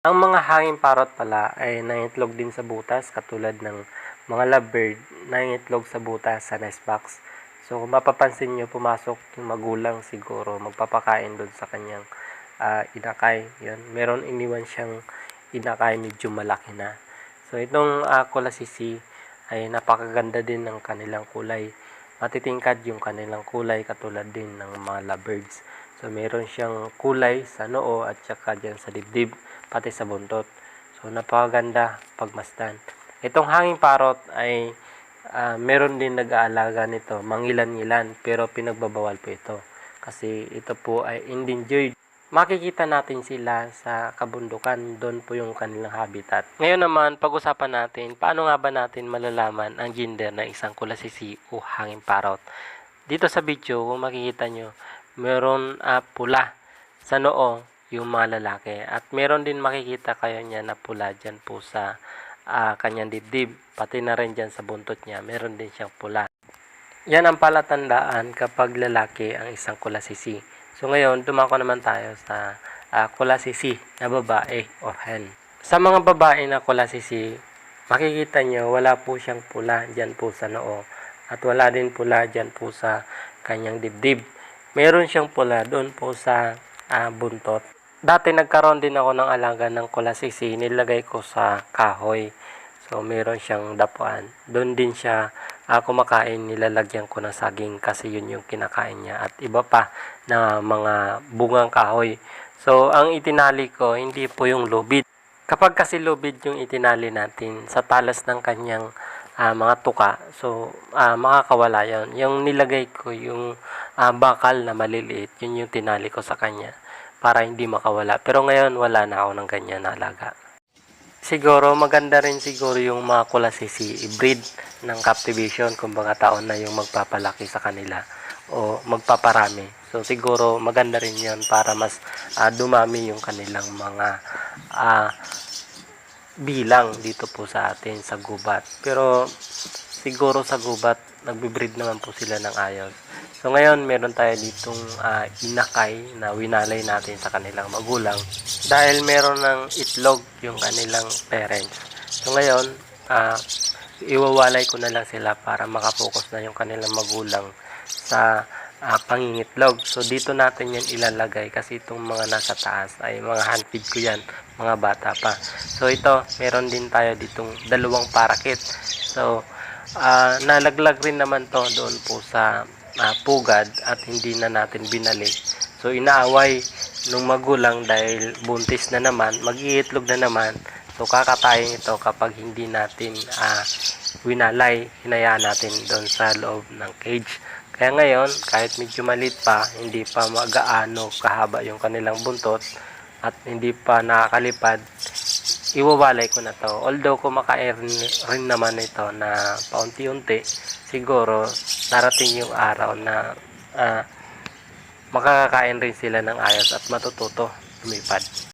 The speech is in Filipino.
Ang mga hanging parrot pala ay nangitlog din sa butas katulad ng mga lovebird nangitlog sa butas sa nest box. So kung mapapansin nyo, pumasok yung magulang siguro magpapakain doon sa kanyang inakay. Yun. Meron iniwan siyang inakay medyo malaki na. So itong kulasisi ay napakaganda din ng kanilang kulay. Matitingkad yung kanilang kulay katulad din ng mga lovebirds. So meron siyang kulay sa noo at saka dyan sa dibdib pati sa buntot. So napakaganda pagmasdan. Itong hanging parrot ay meron din nag-aalaga nito, mangilan-ngilan, pero pinagbabawal po ito kasi ito po ay endangered. Makikita natin sila sa kabundukan, doon po yung kanilang habitat. Ngayon naman, pag-usapan natin, paano nga ba natin malalaman ang gender ng isang kulasisi o hanging parrot? Dito sa video, kung makikita nyo, meron pula sa noo yung mga lalaki. At meron din makikita kayo niya na pula dyan po sa kanyang dibdib. Pati na rin dyan sa buntot niya, meron din siyang pula. Yan ang palatandaan kapag lalaki ang isang kulasisi. So ngayon, dumako naman tayo sa kulasisi na babae or hen. Sa mga babae na kulasisi, makikita nyo wala po siyang pula dyan po sa noo. At wala din pula dyan po sa kanyang dibdib. Meron siyang pula doon po sa buntot. Dati nagkaroon din ako ng alaga ng kulasisi, nilagay ko sa kahoy. So meron siyang dapuan. Doon din siya kumakain, nilalagyan ko ng saging kasi yun yung kinakain niya. At iba pa na mga bungang kahoy. So ang itinali ko, hindi po yung lubid. Kapag kasi lubid yung itinali natin sa talas ng kanyang mga tuka, so makakawala yun. Yung nilagay ko, yung bakal na maliliit, yun yung tinali ko sa kanya para hindi makawala. Pero ngayon wala na ako ng ganyan na alaga. Siguro maganda rin siguro yung mga kulasisi i-breed ng captivation kung mga taon na yung magpapalaki sa kanila o magpaparami. So siguro maganda rin yun para mas dumami yung kanilang mga bilang dito po sa atin sa gubat. Pero siguro sa gubat nagbe-breed naman po sila ng ayos. So ngayon meron tayo ditong inakay na winalay natin sa kanilang magulang dahil meron ng itlog yung kanilang parents. So ngayon iwawalay ko na lang sila para makapokus na yung kanilang magulang sa pangingitlog. So dito natin yan ilalagay kasi itong mga nasa taas ay mga handfeed ko yan, mga bata pa. So ito, meron din tayo ditong dalawang parakit. So nalaglag rin naman to doon po sa pugad at hindi na natin binalik. So inaaway nung magulang dahil buntis na naman, mag-iitlog na naman. So kakatayin ito kapag hindi natin winalay, hinayaan natin doon sa loob ng cage. Kaya ngayon, kahit medyo maliit pa, hindi pa magaano kahaba yung kanilang buntot at hindi pa nakakalipad, iwawalay ko na to. Although kumakain rin naman ito na paunti-unti, siguro darating yung araw na makakakain rin sila ng ayos at matututo lumipad.